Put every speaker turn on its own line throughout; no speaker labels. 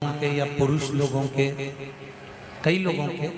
के या पुरुष लोगों के, कई लोगों के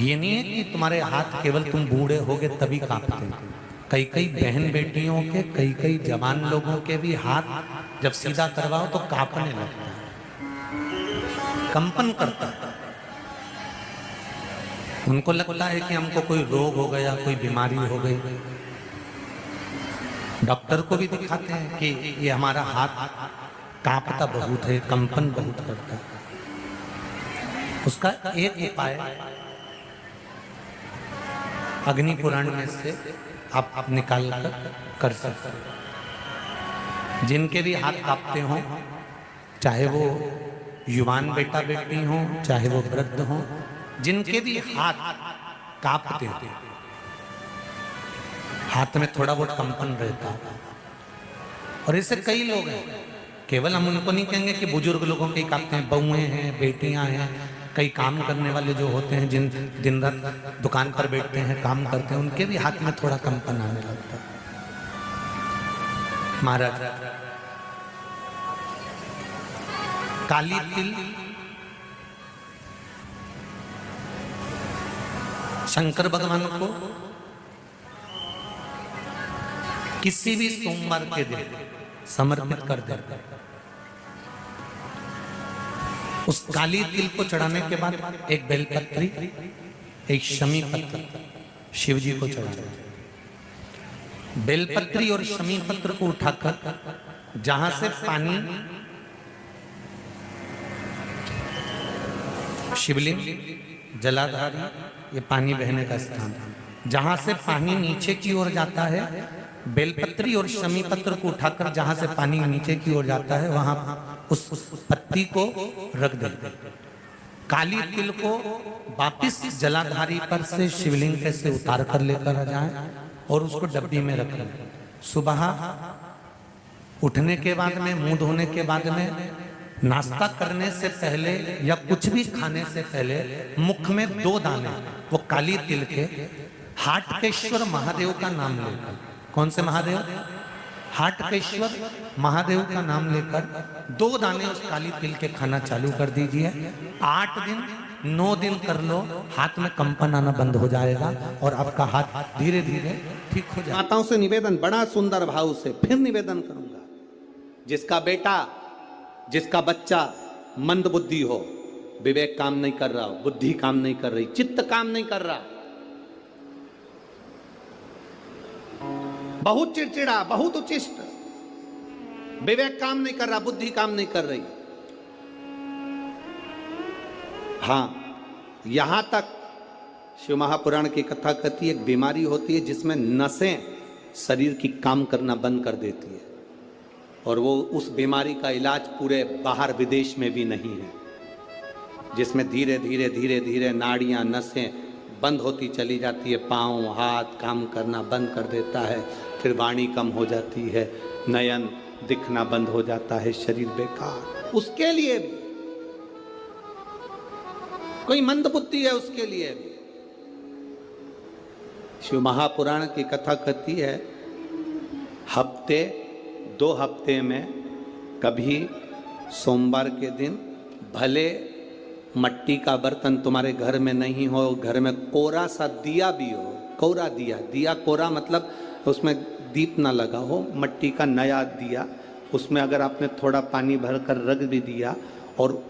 ये नहीं है कि तुम्हारे हाथ केवल तुम बूढ़े होगे तभी कांपते हैं। कई कई बहन बेटियों के, कई कई जवान लोगों के भी हाथ जब सीधा करवाओ तो कांपने लगता है, कंपन करता है। उनको लगता है कि हमको कोई रोग हो गया, कोई बीमारी हो गई। डॉक्टर को भी दिखाते हैं कि ये हमारा हाथ कांपता बहुत है, कंपन बहुत करता है। उसका एक उपाय अग्नि पुराण में से आप निकाल कर सकते हैं। जिनके भी हाथ कांपते हों, चाहे वो युवान बेटा बेटी हो, चाहे वो वृद्ध हो, जिनके भी हाथ कांपते हैं, हाथ में थोड़ा बहुत कंपन रहता है। और ऐसे कई लोग हैं, केवल हम उनको नहीं कहेंगे कि बुजुर्ग लोगों के कांपते हैं, बहुएं हैं, बेटियां हैं, कई काम करने वाले जो होते हैं, जिन दिन रात दुकान पर बैठते हैं, काम करते हैं, उनके भी हाथ में थोड़ा कंपन आने लगता है। महाराज काली तिल शंकर भगवान को किसी भी सोमवार के दिन समर्पित कर देते हैं। उस काली तिल को चढ़ाने के बाद एक बेलपत्री, एक शमी पत्र शिव जी को चढ़ाते। बेलपत्री और शमी पत्र को उठाकर जहां से पानी शिवलिंग, जलाधारी, ये पानी बहने का स्थान, जहां से पानी नीचे की ओर जाता है, बेलपत्री और शमी पत्र को उठाकर जहां से पानी नीचे की ओर जाता है, वहां उस पत्ती को रख देते। काली तिल को वापिस जलाधारी पर से शिवलिंग से उतार कर लेकर आ जाए और उसको डब्बी में रख लें। सुबह उठने के बाद में, मुंह धोने के बाद में, नाश्ता करने से पहले या कुछ भी खाने से पहले मुख में 2 दाने वो काली तिल के हाटकेश्वर महादेव का नाम लेकर, कौन से महादेव? हाटकेश्वर महादेव का नाम लेकर 2 दाने उस काली तिल के खाना चालू कर दीजिए। 8 दिन 9 दिन कर लो, हाथ में कंपन आना बंद हो जाएगा और आपका हाथ धीरे धीरे ठीक हो जाएगा।
माताओं से निवेदन, बड़ा सुंदर भाव से फिर निवेदन करूंगा, जिसका बेटा, जिसका बच्चा मंद बुद्धि हो, विवेक काम नहीं कर रहा, बुद्धि काम नहीं कर रही, चित्त काम नहीं कर रहा, बहुत चिड़चिड़ा, बहुत उचिष्ट, विवेक काम नहीं कर रहा, बुद्धि काम नहीं कर रही। हां, यहां तक शिव महापुराण की कथा कहती है, एक बीमारी होती है जिसमें नसें शरीर की काम करना बंद कर देती है, और वो उस बीमारी का इलाज पूरे बाहर विदेश में भी नहीं है, जिसमें धीरे धीरे धीरे धीरे नाड़ियां, नसें बंद होती चली जाती है, पांव हाथ काम करना बंद कर देता है, फिर वाणी कम हो जाती है, नयन दिखना बंद हो जाता है, शरीर बेकार। उसके लिए भी कोई मंद बुद्धि है, उसके लिए भी शिव महापुराण की कथा कहती है, हफ्ते 2 हफ्ते में कभी सोमवार के दिन, भले मट्टी का बर्तन तुम्हारे घर में नहीं हो, घर में कोरा सा दिया भी हो, कोरा दिया, दिया कोरा मतलब उसमें दीप ना लगा हो, मट्टी का नया दिया, उसमें अगर आपने थोड़ा पानी भरकर रख भी दिया और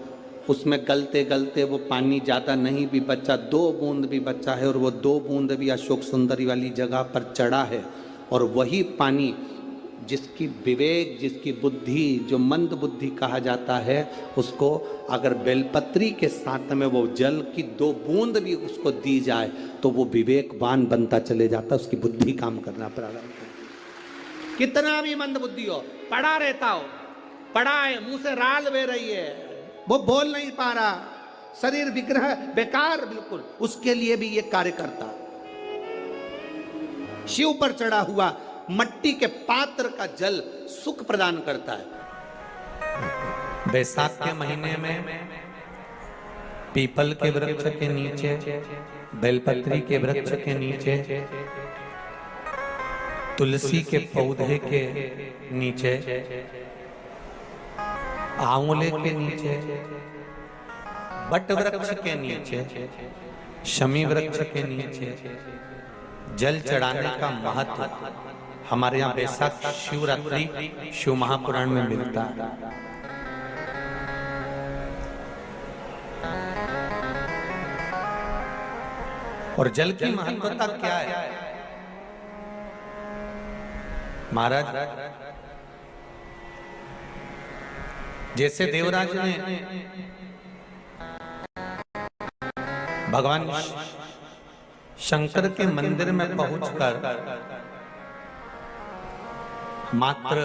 उसमें गलते गलते वो पानी ज़्यादा नहीं भी बचा, 2 बूंद भी बचा है, और वो 2 बूंद भी अशोक सुंदरी वाली जगह पर चढ़ा है, और वही पानी जिसकी विवेक, जिसकी बुद्धि, जो मंद बुद्धि कहा जाता है, उसको अगर बेलपत्री के साथ में वो जल की 2 बूंद भी उसको दी जाए तो वो विवेकवान बनता चले जाता, उसकी बुद्धि काम करना प्रारंभ करती। कितना भी मंद बुद्धि हो, पड़ा रहता हो, पड़ा है, मुंह से राल बह रही है, वो बोल नहीं पा रहा, शरीर विग्रह बेकार बिल्कुल, उसके लिए भी ये कार्य करता। शिव पर चढ़ा हुआ मट्टी के पात्र का जल सुख प्रदान करता है।
बैसाख के महीने में पीपल के वृक्ष के नीचे, बेलपत्री के वृक्ष के नीचे, तुलसी के पौधे के नीचे आंवले के नीचे, बट वृक्ष के नीचे, शमी वृक्ष के नीचे जल चढ़ाने का महत्व हमारे यहाँ बैसाख शिवरात्रि शिव महापुराण में मिलता है। और जल की महत्वता क्या है महाराज? जैसे देवराज ने भगवान शंकर के मंदिर में पहुंचकर मात्र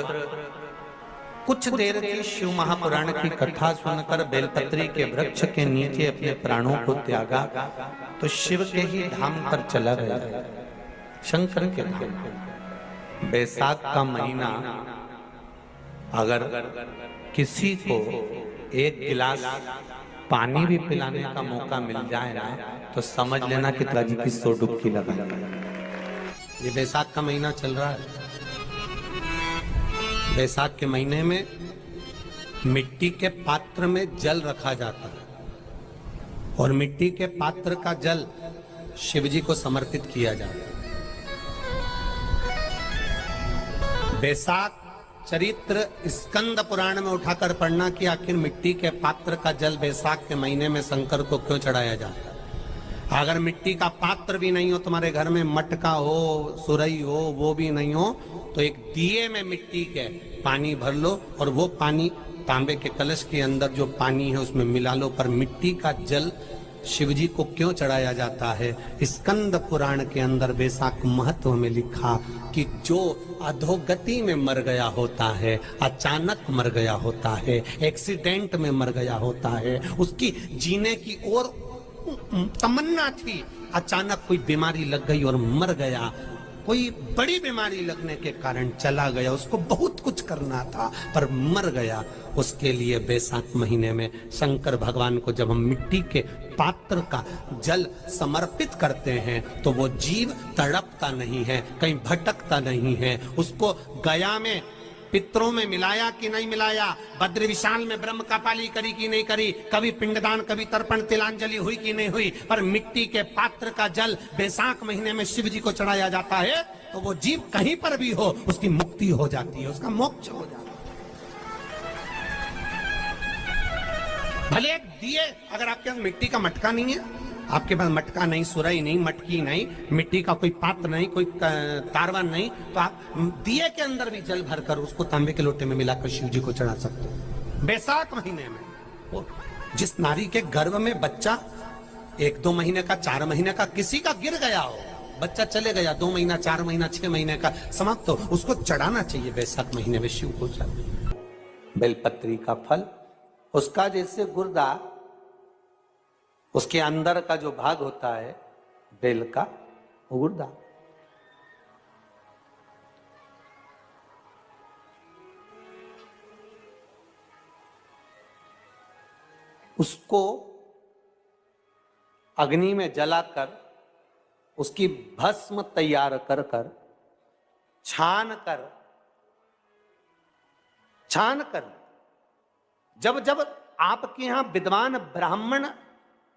कुछ देर की शिव महापुराण की कथा सुनकर बेलपत्री के वृक्ष के नीचे अपने प्राणों को त्यागा, तो शिव के ही धाम पर चला गया, शंकर के धाम। बैसाख का महीना अगर किसी को एक गिलास पानी भी पिलाने का मौका मिल जाए ना, तो समझ लेना कि ताजी की 100 डुबकी लगा। ये बैसाख का महीना चल रहा है। बैसाख के महीने में मिट्टी के पात्र में जल रखा जाता है और मिट्टी के पात्र का जल शिव जी को समर्पित किया जाता है। बैसाख चरित्र स्कंद पुराण में उठाकर पढ़ना कि आखिर मिट्टी के पात्र का जल बैसाख के महीने में शंकर को क्यों चढ़ाया जाता है। अगर मिट्टी का पात्र भी नहीं हो, तुम्हारे घर में मटका हो, सुरई हो, वो भी नहीं हो, तो एक दिए में मिट्टी के पानी भर लो और वो पानी तांबे के कलश के अंदर जो पानी है उसमें मिला लो। पर मिट्टी का जल शिव जी को क्यों चढ़ाया जाता है? स्कंद पुराण के अंदर बैसाख महत्व में लिखा कि जो अधोगति में मर गया होता है, अचानक मर गया होता है, एक्सीडेंट में मर गया होता है, उसकी जीने की और तमन्ना थी, अचानक कोई बीमारी लग गई और मर गया, कोई बड़ी बीमारी लगने के कारण चला गया, उसको बहुत कुछ करना था पर मर गया, उसके लिए बैसाख महीने में शंकर भगवान को जब हम मिट्टी के पात्र का जल समर्पित करते हैं तो वो जीव तड़पता नहीं है, कहीं भटकता नहीं है। उसको गया में पितरों में मिलाया कि नहीं मिलाया, बद्र विशाल में ब्रह्म कपाली करी कि नहीं करी, कभी पिंडदान, कभी तर्पण, तिलांजलि हुई कि नहीं हुई, पर मिट्टी के पात्र का जल बैसाख महीने में शिव जी को चढ़ाया जाता है तो वो जीव कहीं पर भी हो उसकी मुक्ति हो जाती है, उसका मोक्ष हो जाता है। भले दिए, अगर आपके पास मिट्टी का मटका नहीं है, आपके पास मटका नहीं, सुराई नहीं, मटकी नहीं, मिट्टी का कोई पात्र नहीं, कोई कारवा नहीं, तो आप दिए के अंदर भी जल भरकर उसको तांबे के लोटे में मिलाकर शिव जी को चढ़ा सकते हो। बैसाख महीने में वो जिस नारी के गर्भ में बच्चा 1-2 महीने का, 4 महीने का किसी का गिर गया हो, बच्चा चले गया 2 महीना, 4 महीना, 6 महीने का समाप्त हो, उसको चढ़ाना चाहिए बैसाख महीने में शिव को चढ़ाना। बेलपत्री का फल, उसका जैसे गुर्दा, उसके अंदर का जो भाग होता है बेल का, वो गुर्दा, उसको अग्नि में जलाकर उसकी भस्म तैयार कर छान कर जब जब आपके यहां विद्वान ब्राह्मण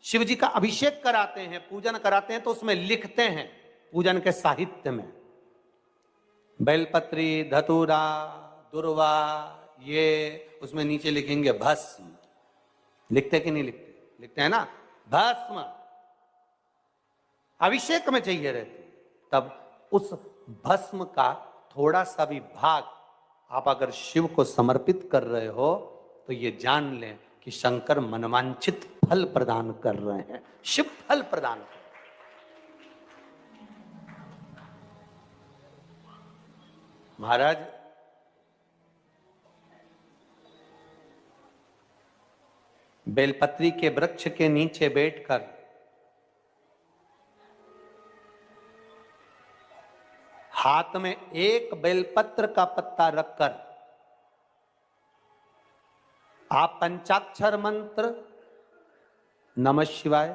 शिव जी का अभिषेक कराते हैं, पूजन कराते हैं, तो उसमें लिखते हैं पूजन के साहित्य में बेलपत्री, धतूरा, दुर्वा, ये उसमें नीचे लिखेंगे भस्म। लिखते कि नहीं लिखते? लिखते हैं ना, भस्म अभिषेक में चाहिए रहती। तब उस भस्म का थोड़ा सा भी भाग आप अगर शिव को समर्पित कर रहे हो तो ये जान लें कि शंकर मनवांछित फल प्रदान कर रहे हैं, शिव फल प्रदान कर रहे हैं। महाराज, बेलपत्री के वृक्ष के नीचे बैठकर हाथ में एक बेलपत्र का पत्ता रखकर आप पंचाक्षर मंत्र नमः शिवाय,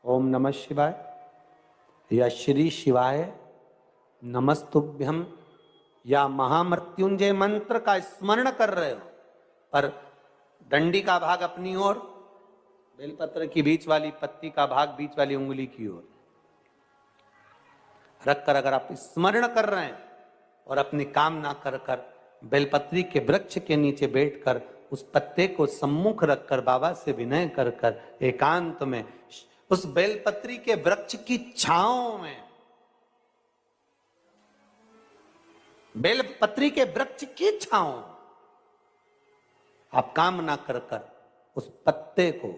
ओम नमः शिवाय या श्री शिवाय नमस्तुभ्यम या महामृत्युंजय मंत्र का स्मरण कर रहे हो, पर
डंडी का भाग अपनी ओर, बेलपत्र की बीच वाली पत्ती का भाग बीच वाली उंगली की ओर रखकर अगर आप स्मरण कर रहे हैं और अपनी कामना कर कर बेलपत्री के वृक्ष के नीचे बैठकर उस पत्ते को सम्मुख रखकर बाबा से विनय कर कर एकांत में उस बेलपत्री के वृक्ष की छांव में, बेलपत्री के वृक्ष की छांव आप कामना कर कर उस पत्ते को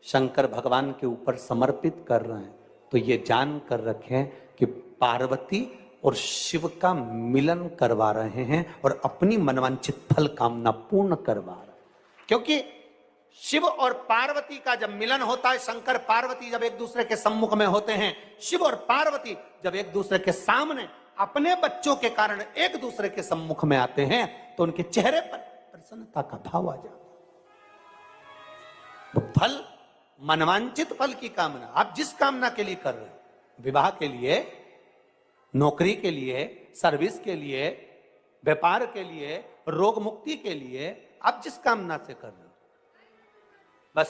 शंकर भगवान के ऊपर समर्पित कर रहे हैं, तो ये जान कर रखें कि पार्वती और शिव का मिलन करवा रहे हैं और अपनी मनवांछित फल कामना पूर्ण करवा रहे हैं। क्योंकि शिव और पार्वती का जब मिलन होता है, शंकर पार्वती जब एक दूसरे के सम्मुख में होते हैं, शिव और पार्वती जब एक दूसरे के सामने अपने बच्चों के कारण एक दूसरे के सम्मुख में आते हैं, तो उनके चेहरे पर प्रसन्नता का भाव आ जाता है। तो फल, मनवांचित फल की कामना आप जिस कामना के लिए कर रहे हो, विवाह के लिए, नौकरी के लिए, सर्विस के लिए, व्यापार के लिए, रोग मुक्ति के लिए, आप जिस कामना से कर रहे हो, बस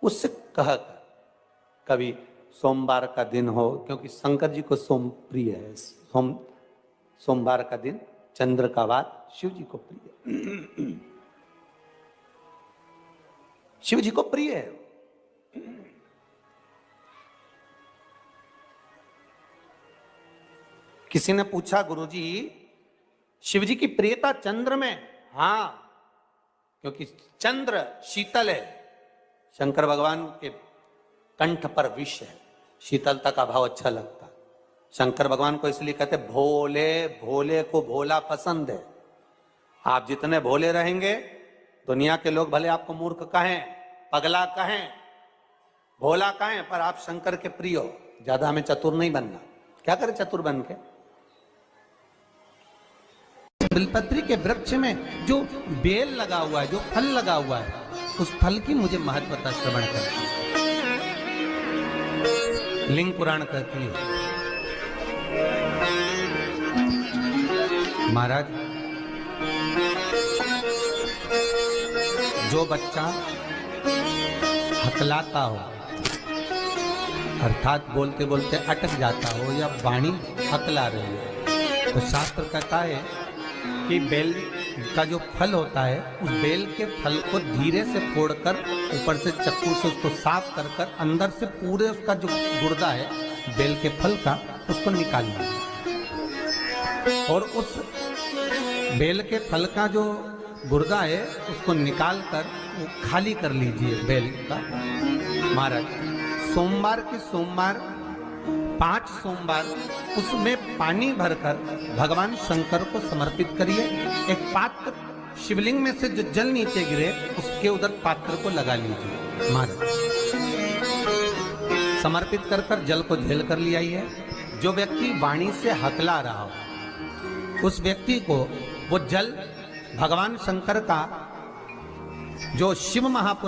उससे कहकर कभी सोमवार का दिन हो, क्योंकि शंकर जी को सोम प्रिय है, सोमवार का दिन, चंद्र का वार शिव जी को प्रिय, शिव जी को प्रिय है। किसी ने पूछा, गुरुजी शिव जी की प्रियता चंद्र में? हां, क्योंकि चंद्र शीतल है, शंकर भगवान के कंठ पर विष है, शीतलता का भाव अच्छा लगता है। शंकर भगवान को इसलिए कहते भोले, भोले को भोला पसंद है। आप जितने भोले रहेंगे, दुनिया के लोग भले आपको मूर्ख कहें, पगला कहें, भोला कहें, पर आप शंकर के प्रिय हो। ज्यादा हमें चतुर नहीं बनना। क्या करें चतुर बन के? बेलपत्री के वृक्ष में जो बेल लगा हुआ है, जो फल लगा हुआ है, उस फल की मुझे महत्वता श्रवण करती है। लिंग पुराण कहती है, महाराज जो बच्चा हकलाता हो, अर्थात बोलते बोलते अटक जाता हो या वाणी हकला रही है, तो शास्त्र कहता है कि बेल का जो फल होता है, उस बेल के फल को धीरे से फोड़कर ऊपर से चक्कू से उसको साफ कर कर अंदर से पूरे उसका जो गुर्दा है बेल के फल का, उसको निकालना है। और उस बेल के फल का जो गुर्दा है उसको निकाल कर वो खाली कर लीजिए बेल का। महाराज सोमवार के सोमवार 5 सोमवार उसमें पानी भरकर भगवान शंकर को समर्पित करिए। एक पात्र, शिवलिंग में से जो जल नीचे गिरे उसके उधर पात्र को लगा लीजिए। महाराज समर्पित कर कर जल को झेल कर ले आइए। जो व्यक्ति वाणी से हकला रहा हो, उस व्यक्ति को वो जल भगवान शंकर का जो शिव महापुरुष